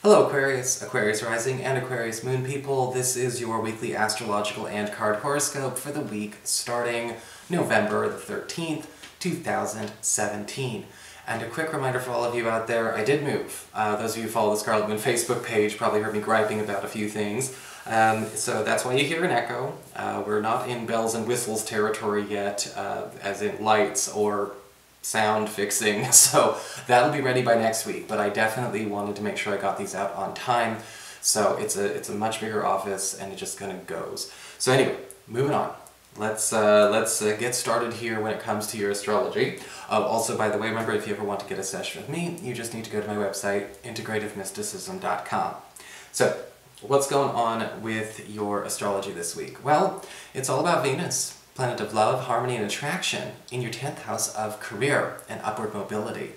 Hello Aquarius, Aquarius Rising, and Aquarius Moon people. This is your weekly astrological and card horoscope for the week starting November the 13th, 2017. And a quick reminder for all of you out there, I did move. Those of you who follow the Scarlet Moon Facebook page probably heard me griping about a few things. So that's why you hear an echo. We're not in bells and whistles territory yet, as in lights or sound fixing, so that'll be ready by next week, but I definitely wanted to make sure I got these out on time. So it's a much bigger office and it just kind of goes. So anyway, moving on. Let's get started here when it comes to your astrology. Also, by the way, remember, if you ever want to get a session with me, you just need to go to my website, integrativemysticism.com. So, what's going on with your astrology this week? Well, it's all about Venus, planet of love, harmony, and attraction, in your 10th house of career and upward mobility.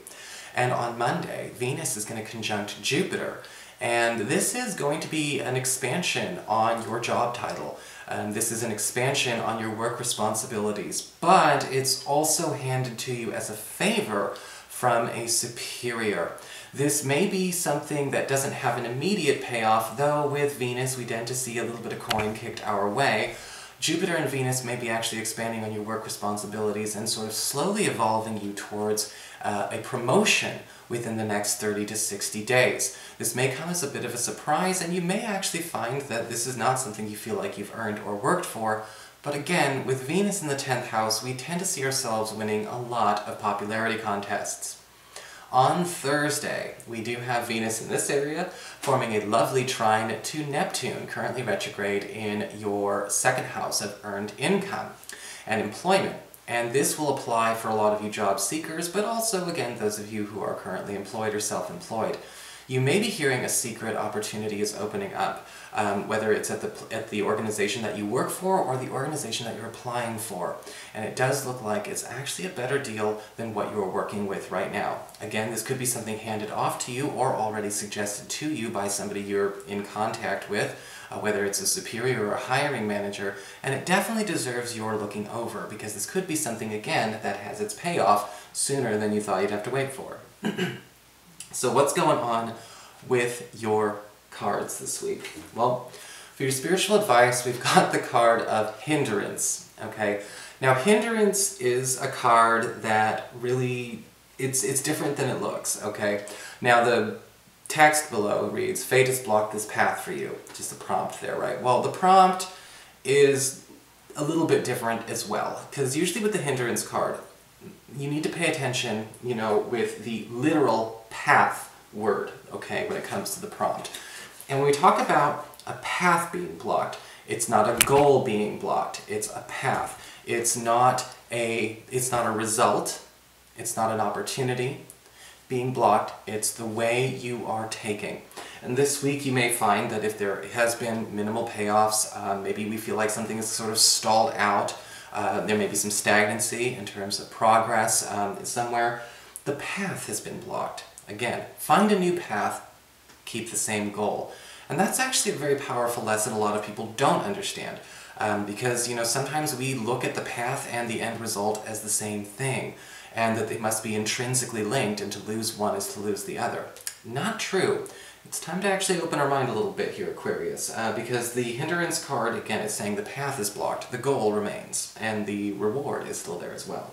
And on Monday, Venus is going to conjunct Jupiter, and this is going to be an expansion on your job title. This is an expansion on your work responsibilities, but it's also handed to you as a favor from a superior. This may be something that doesn't have an immediate payoff, though with Venus we tend to see a little bit of coin kicked our way. Jupiter and Venus may be actually expanding on your work responsibilities and sort of slowly evolving you towards a promotion within the next 30 to 60 days. This may come as a bit of a surprise, and you may actually find that this is not something you feel like you've earned or worked for, but again, with Venus in the 10th house, we tend to see ourselves winning a lot of popularity contests. On Thursday, we do have Venus in this area, forming a lovely trine to Neptune, currently retrograde in your 2nd house of earned income and employment. And this will apply for a lot of you job seekers, but also, again, those of you who are currently employed or self-employed. You may be hearing a secret opportunity is opening up, whether it's at the organization that you work for or the organization that you're applying for. And it does look like it's actually a better deal than what you're working with right now. Again, this could be something handed off to you or already suggested to you by somebody you're in contact with, whether it's a superior or a hiring manager, and it definitely deserves your looking over, because this could be something, again, that has its payoff sooner than you thought you'd have to wait for. So what's going on with your cards this week? Well, for your spiritual advice, we've got the card of hindrance, okay? Now, hindrance is a card that really, it's different than it looks, okay? Now, the text below reads, "Fate has blocked this path for you." Just a prompt there, right? Well, the prompt is a little bit different as well, because usually with the hindrance card, you need to pay attention, you know, with the literal path word, okay, when it comes to the prompt. And when we talk about a path being blocked, it's not a goal being blocked, it's a path. It's not a result, it's not an opportunity being blocked, it's the way you are taking. And this week you may find that if there has been minimal payoffs, maybe we feel like something is sort of stalled out, there may be some stagnancy in terms of progress somewhere. The path has been blocked. Again, find a new path, keep the same goal. And that's actually a very powerful lesson a lot of people don't understand. Because, you know, sometimes we look at the path and the end result as the same thing, and that they must be intrinsically linked, and to lose one is to lose the other. Not true. It's time to actually open our mind a little bit here, Aquarius, because the hindrance card, again, is saying the path is blocked, the goal remains, and the reward is still there as well.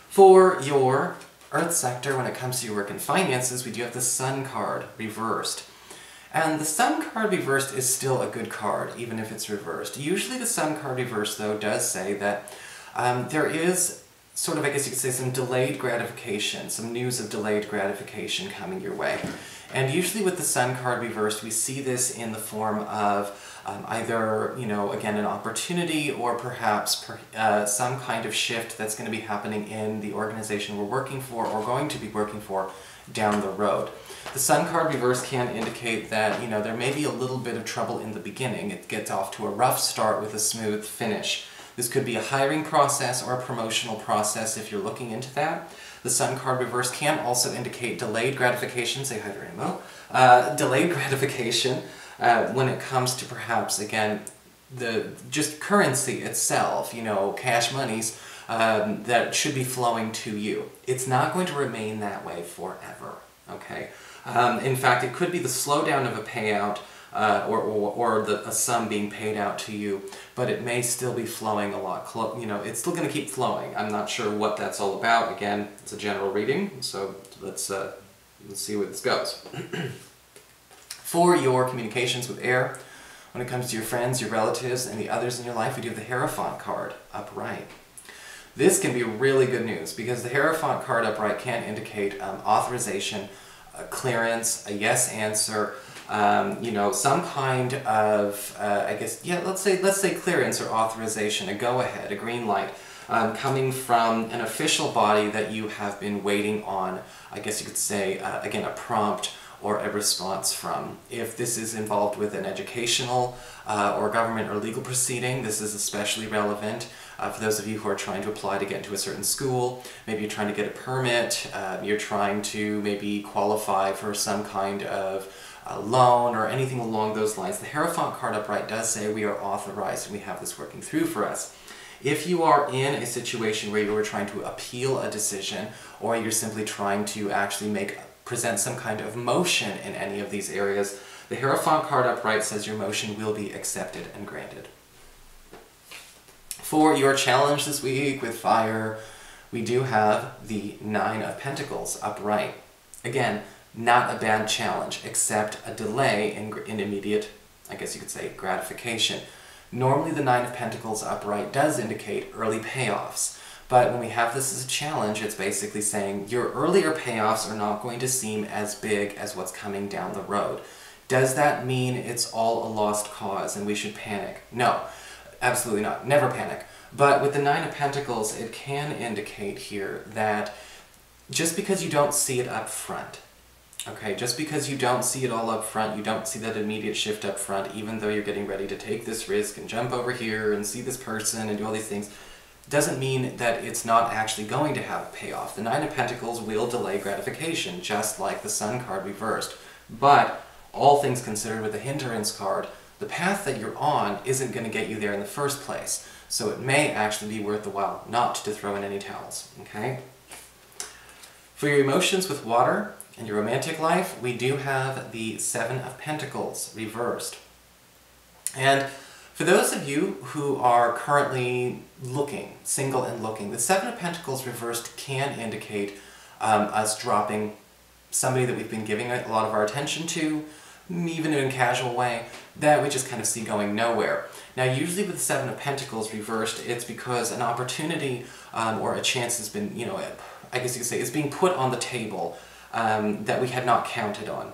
For your Earth sector, when it comes to your work and finances, we do have the Sun card reversed. And the Sun card reversed is still a good card, even if it's reversed. Usually the Sun card reversed, though, does say that there is sort of, I guess you could say, some delayed gratification, some news of delayed gratification coming your way. And usually with the Sun card reversed, we see this in the form of either, you know, again, an opportunity, or perhaps some kind of shift that's going to be happening in the organization we're working for or going to be working for down the road. The Sun card reverse can indicate that, you know, there may be a little bit of trouble in the beginning. It gets off to a rough start with a smooth finish. This could be a hiring process or a promotional process if you're looking into that. The Sun card reverse can also indicate delayed gratification, say hi to Rainbow, delayed gratification when it comes to perhaps, again, the just currency itself, you know, cash monies that should be flowing to you. It's not going to remain that way forever. Okay, okay? In fact, it could be the slowdown of a payout or a sum being paid out to you, but it may still be flowing a lot, it's still going to keep flowing. I'm not sure what that's all about. Again, it's a general reading, so let's see where this goes. For your communications with air, when it comes to your friends, your relatives, and the others in your life, we do have the Hierophant card upright. This can be really good news because the Hierophant card upright can indicate authorization, a clearance, a yes answer, some kind of, let's say clearance or authorization, a go-ahead, a green light, coming from an official body that you have been waiting on, I guess you could say, again, a prompt or a response from. If this is involved with an educational or government or legal proceeding, this is especially relevant for those of you who are trying to apply to get into a certain school. Maybe you're trying to get a permit, you're trying to maybe qualify for some kind of loan or anything along those lines. The Hierophant card upright does say we are authorized and we have this working through for us. If you are in a situation where you are trying to appeal a decision, or you're simply trying to actually present some kind of motion in any of these areas, the Hierophant card upright says your motion will be accepted and granted. For your challenge this week with fire, we do have the 9 of Pentacles upright. Again, not a bad challenge, except a delay in immediate, I guess you could say, gratification. Normally the 9 of Pentacles upright does indicate early payoffs, but when we have this as a challenge, it's basically saying your earlier payoffs are not going to seem as big as what's coming down the road. Does that mean it's all a lost cause and we should panic? No, absolutely not. Never panic. But with the 9 of Pentacles, it can indicate here that just because you don't see it up front, okay, just because you don't see it all up front, you don't see that immediate shift up front, even though you're getting ready to take this risk and jump over here and see this person and do all these things, doesn't mean that it's not actually going to have a payoff. The 9 of Pentacles will delay gratification, just like the Sun card reversed. But all things considered with the hindrance card, the path that you're on isn't going to get you there in the first place. So it may actually be worth the while not to throw in any towels, okay? For your emotions with water and your romantic life, we do have the 7 of Pentacles reversed. And for those of you who are currently looking, single and looking, the 7 of Pentacles reversed can indicate us dropping somebody that we've been giving a lot of our attention to, even in a casual way, that we just kind of see going nowhere. Now usually with the 7 of Pentacles reversed, it's because an opportunity or a chance has been, I guess you could say, is being put on the table that we had not counted on.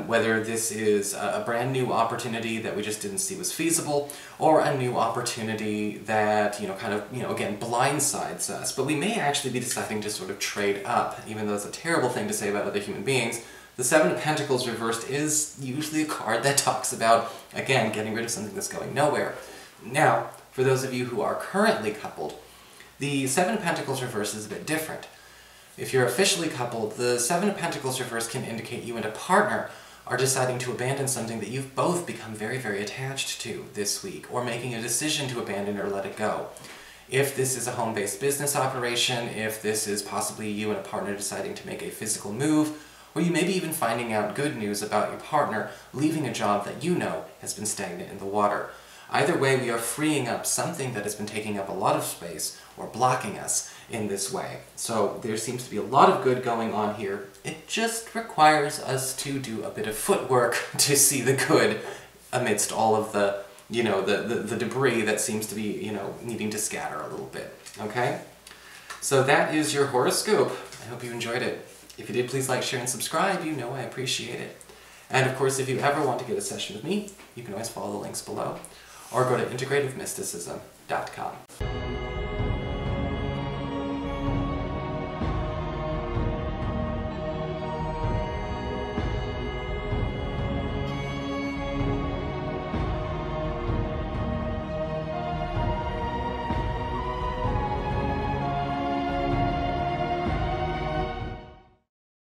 Whether this is a brand new opportunity that we just didn't see was feasible, or a new opportunity that, again, blindsides us. But we may actually be deciding to sort of trade up, even though it's a terrible thing to say about other human beings. The 7 of Pentacles reversed is usually a card that talks about, again, getting rid of something that's going nowhere. Now, for those of you who are currently coupled, the 7 of Pentacles reversed is a bit different. If you're officially coupled, the 7 of Pentacles reversed can indicate you and a partner are deciding to abandon something that you've both become very, very attached to this week, or making a decision to abandon or let it go. If this is a home-based business operation, if this is possibly you and a partner deciding to make a physical move, or you may be even finding out good news about your partner leaving a job that you know has been stagnant in the water. Either way, we are freeing up something that has been taking up a lot of space or blocking us in this way. So there seems to be a lot of good going on here. It just requires us to do a bit of footwork to see the good amidst all of the, the debris that seems to be, needing to scatter a little bit. Okay? So that is your horoscope. I hope you enjoyed it. If you did, please like, share, and subscribe. You know I appreciate it. And of course, if you ever want to get a session with me, you can always follow the links below, or go to integrativemysticism.com.